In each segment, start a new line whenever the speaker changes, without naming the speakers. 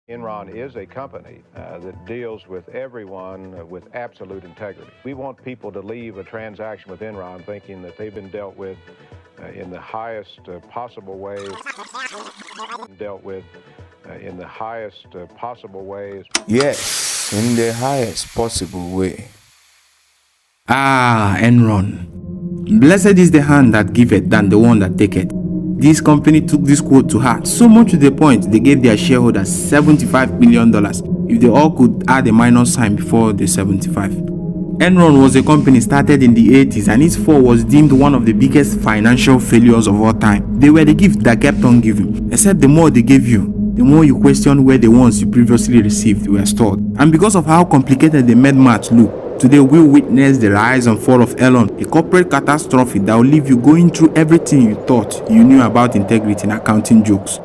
Enron is a company that deals with everyone with absolute integrity. We want people to leave a transaction with Enron thinking that they've been dealt with in the highest possible way.
Yes, in the highest possible way.
Enron. Blessed is the hand that giveth than the one that taketh. This company took this quote to heart, so much to the point they gave their shareholders $75 million if they all could add a minus sign before the 75. Enron was a company started in the 80s and its fall was deemed one of the biggest financial failures of all time. They were the gift that kept on giving, except the more they gave you, the more you question where the ones you previously received were stored. And because of how complicated the med math look, today we'll witness the rise and fall of Enron, a corporate catastrophe that will leave you going through everything you thought you knew about integrity and accounting jokes.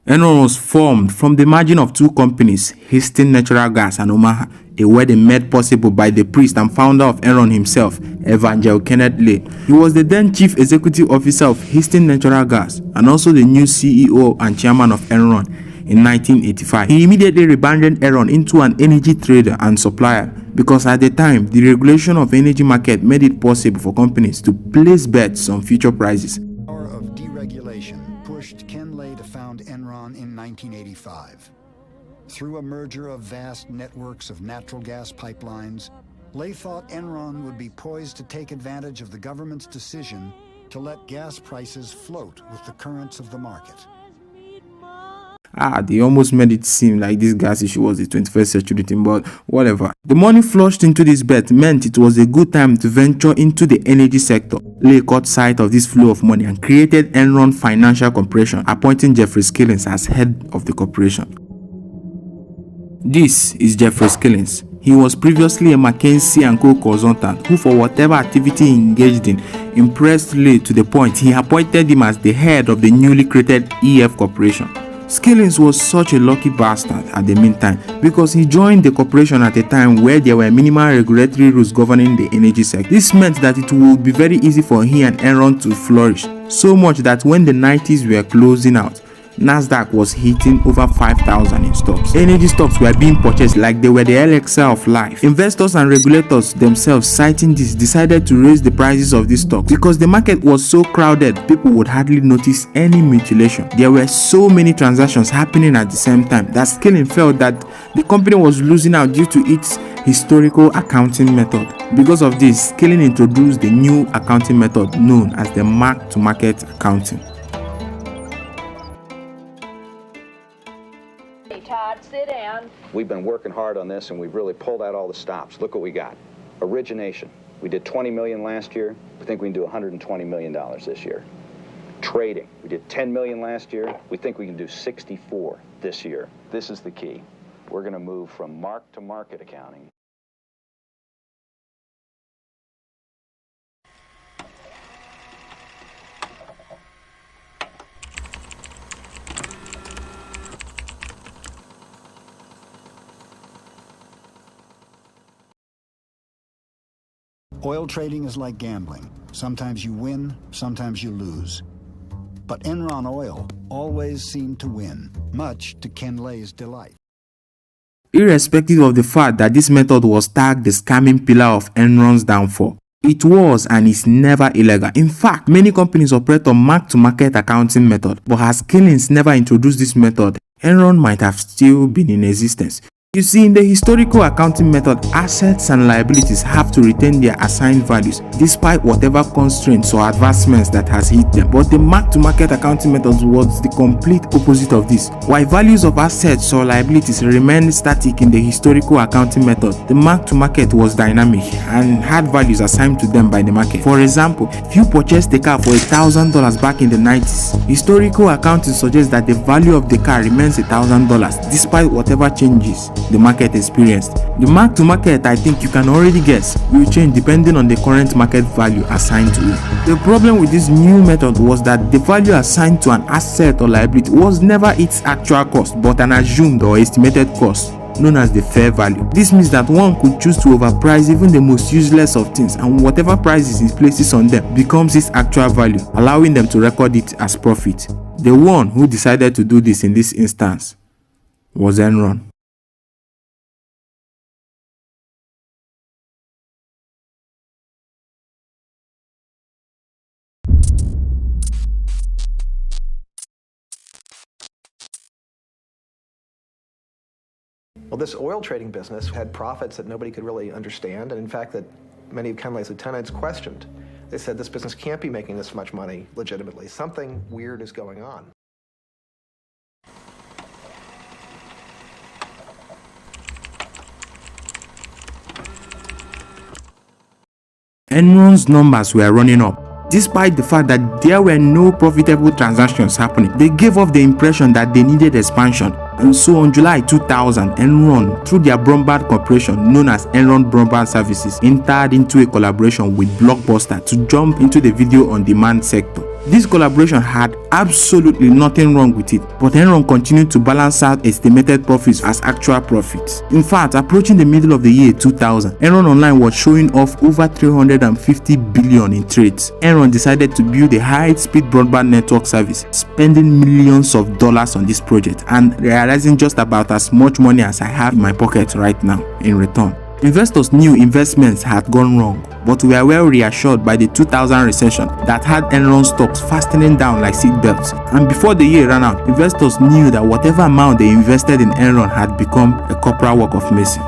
Enron was formed from the merging of two companies, Houston Natural Gas and Omaha, a wedding made possible by the priest and founder of Enron himself, Evangel Kenneth Lay. He was the then chief executive officer of Houston Natural Gas and also the new CEO and chairman of Enron in 1985. He immediately rebranded Enron into an energy trader and supplier because at the time, the regulation of energy market made it possible for companies to place bets on future prices.
The power of deregulation pushed Ken Lay to found Enron in 1985. Through a merger of vast networks of natural gas pipelines, Lay thought Enron would be poised to take advantage of the government's decision to let gas prices float with the currents of the market.
They almost made it seem like this gas issue was the 21st century thing, but whatever. The money flushed into this bet meant it was a good time to venture into the energy sector. Lay caught sight of this flow of money and created Enron Financial Corporation, appointing Jeffrey Skillings as head of the corporation. This is Jeffrey Skillings. He was previously a McKinsey & Co consultant who, for whatever activity he engaged in, impressed Lay to the point he appointed him as the head of the newly created EF Corporation. Skillings was such a lucky bastard at the meantime because he joined the corporation at a time where there were minimal regulatory rules governing the energy sector. This meant that it would be very easy for he and Enron to flourish, so much that when the 90s were closing out, Nasdaq was hitting over 5,000 in stocks. Energy stocks were being purchased like they were the elixir of life. Investors and regulators themselves, citing this, decided to raise the prices of these stocks because the market was so crowded, people would hardly notice any mutilation. There were so many transactions happening at the same time that Skillings felt that the company was losing out due to its historical accounting method. Because of this, Skillings introduced the new accounting method known as the mark-to-market accounting.
Todd, sit down.
We've been working hard on this and we've really pulled out all the stops. Look what we got. Origination. We did $20 million last year. We think we can do $120 million this year. Trading. We did $10 million last year. We think we can do 64 this year. This is the key. We're going to move from mark-to-market accounting.
Oil trading is like gambling. Sometimes you win, sometimes you lose. But Enron Oil always seemed to win, much to Ken Lay's delight.
Irrespective of the fact that this method was tagged the scamming pillar of Enron's downfall, it was and is never illegal. In fact, many companies operate on mark-to-market accounting method, but as Skillings never introduced this method, Enron might have still been in existence. You see, in the historical accounting method, assets and liabilities have to retain their assigned values despite whatever constraints or advancements that has hit them. But the mark-to-market accounting method was the complete opposite of this. While values of assets or liabilities remained static in the historical accounting method, the mark-to-market was dynamic and had values assigned to them by the market. For example, if you purchased a car for $1,000 back in the 90s, historical accounting suggests that the value of the car remains $1,000 despite whatever changes the market experienced. The mark to market, I think you can already guess, will change depending on the current market value assigned to it. The problem with this new method was that the value assigned to an asset or liability was never its actual cost, but an assumed or estimated cost, known as the fair value. This means that one could choose to overprice even the most useless of things, and whatever prices it places on them becomes its actual value, allowing them to record it as profit. The one who decided to do this in this instance was Enron.
Well, this oil trading business had profits that nobody could really understand, and in fact that many of Ken Lay's lieutenants questioned. They said this business can't be making this much money legitimately. Something weird is going on.
Enron's numbers were running up. Despite the fact that there were no profitable transactions happening, they gave off the impression that they needed expansion. And so on July 2000, Enron, through their Broadband Corporation known as Enron Broadband Services, entered into a collaboration with Blockbuster to jump into the video on demand sector. This collaboration had absolutely nothing wrong with it, but Enron continued to balance out estimated profits as actual profits. In fact, approaching the middle of the year 2000, Enron Online was showing off over 350 billion in trades. Enron decided to build a high-speed broadband network service, spending millions of dollars on this project and realizing just about as much money as I have in my pocket right now in return. Investors knew investments had gone wrong, but were well reassured by the 2000 recession that had Enron stocks fastening down like seatbelts. And before the year ran out, investors knew that whatever amount they invested in Enron had become a corporal work of mercy.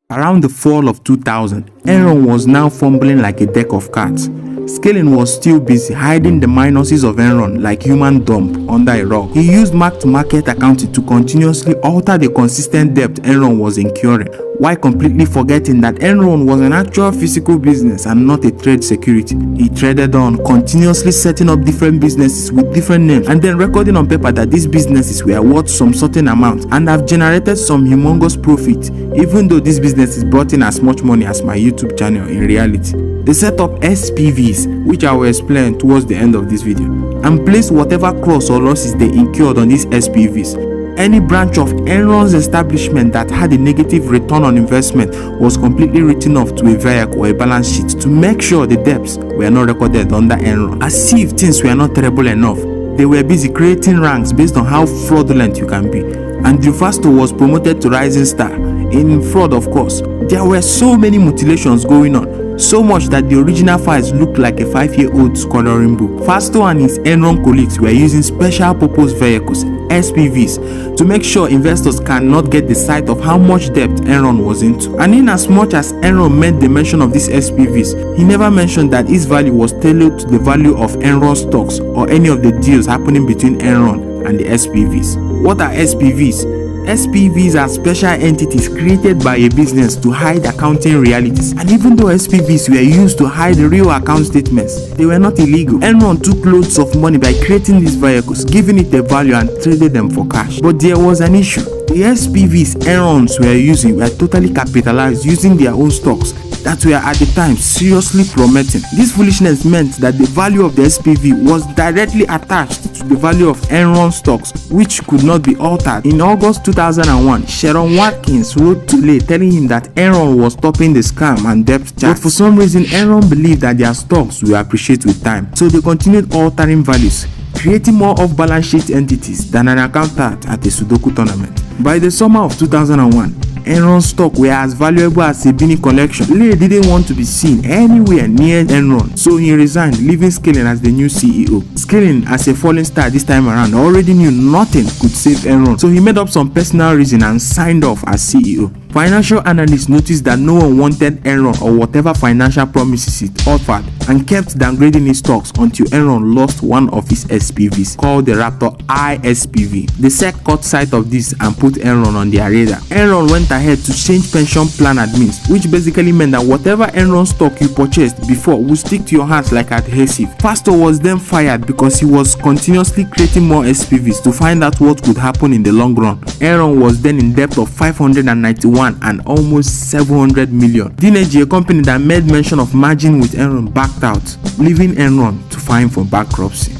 Around the fall of 2000, Enron was now fumbling like a deck of cards. Scaling was still busy hiding the minuses of Enron like human dump under a rug. He used mark-to-market accounting to continuously alter the consistent debt Enron was incurring, while completely forgetting that Enron was an actual physical business and not a trade security. He traded on, continuously setting up different businesses with different names and then recording on paper that these businesses were worth some certain amount and have generated some humongous profit, even though this business is brought in as much money as my YouTube channel in reality. They set up SPVs, which I will explain towards the end of this video, and placed whatever costs or losses they incurred on these SPVs. Any branch of Enron's establishment that had a negative return on investment was completely written off to a vehicle or a balance sheet to make sure the debts were not recorded under Enron. As if things were not terrible enough, they were busy creating ranks based on how fraudulent you can be. And Fasto was promoted to Rising Star. In fraud, of course, there were so many mutilations going on, so much that the original files looked like a 5-year-old coloring book. Fasto and his Enron colleagues were using special purpose vehicles, SPVs, to make sure investors cannot get the sight of how much debt Enron was into. And in as much as Enron made the mention of these SPVs, he never mentioned that its value was tailored to the value of Enron stocks or any of the deals happening between Enron and the SPVs. What are SPVs? SPVs are special entities created by a business to hide accounting realities. And even though SPVs were used to hide the real account statements, they were not illegal. Enron took loads of money by creating these vehicles, giving it a value and traded them for cash. But there was an issue. The SPVs Enrons were using were totally capitalized using their own stocks that were at the time seriously plummeting. This foolishness meant that the value of the SPV was directly attached to the value of Enron stocks, which could not be altered. In August 2001, Sharon Watkins wrote to Lay telling him that Enron was stopping the scam and debt charge. But for some reason, Enron believed that their stocks will appreciate with time, so they continued altering values, creating more off-balance sheet entities than an accountant at a Sudoku tournament. By the summer of 2001, Enron stock were as valuable as a Bini collection. Lay didn't want to be seen anywhere near Enron, so he resigned, leaving Skilling as the new CEO. Skilling, as a falling star this time around, already knew nothing could save Enron, so he made up some personal reason and signed off as CEO. Financial analysts noticed that no one wanted Enron or whatever financial promises it offered, and kept downgrading its stocks until Enron lost one of its SPVs, called the Raptor ISPV. The SEC caught sight of this and put Enron on their radar. Enron went ahead to change pension plan admins, which basically meant that whatever Enron stock you purchased before would stick to your hands like adhesive. Pastor was then fired because he was continuously creating more SPVs to find out what could happen in the long run. Enron was then in debt of 591 and almost 700 million. Dineji, a company that made mention of merging with Enron, backed out, leaving Enron to file for bankruptcy.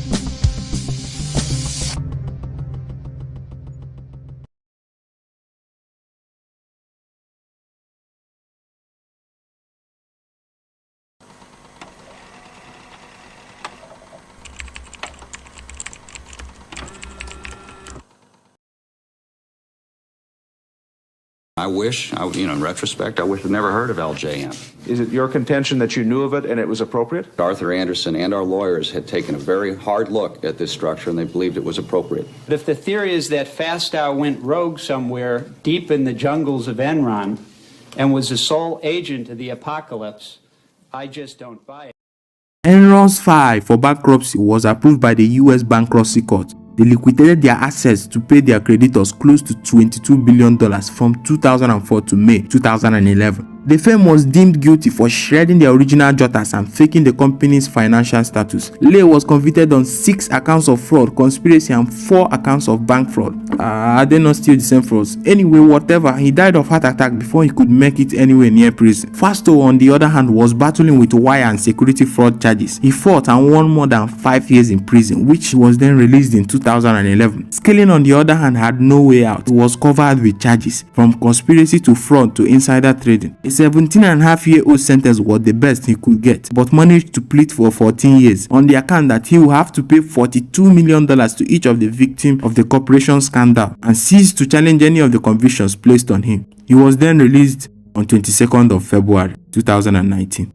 I wish, in retrospect, I wish I'd never heard of LJN.
Is it your contention that you knew of it and it was appropriate?
Arthur Anderson and our lawyers had taken a very hard look at this structure and they believed it was appropriate.
But if the theory is that Fastow went rogue somewhere deep in the jungles of Enron and was the sole agent of the apocalypse, I just don't buy it.
Enron's file for bankruptcy was approved by the US Bankruptcy Court. They liquidated their assets to pay their creditors close to $22 billion from 2004 to May 2011. The firm was deemed guilty for shredding the original jotters and faking the company's financial status. Lay was convicted on 6 accounts of fraud, conspiracy, and 4 accounts of bank fraud. Are they not still the same frauds? Anyway, whatever, he died of heart attack before he could make it anywhere near prison. Fastow, on the other hand, was battling with wire and security fraud charges. He fought and won more than 5 years in prison, which was then released in 2011. Skilling, on the other hand, had no way out. He was covered with charges, from conspiracy to fraud to insider trading. A 17.5-year-old sentence was the best he could get, but managed to plead for 14 years on the account that he will have to pay $42 million to each of the victims of the corporation scandal and ceased to challenge any of the convictions placed on him. He was then released on 22nd of February 2019.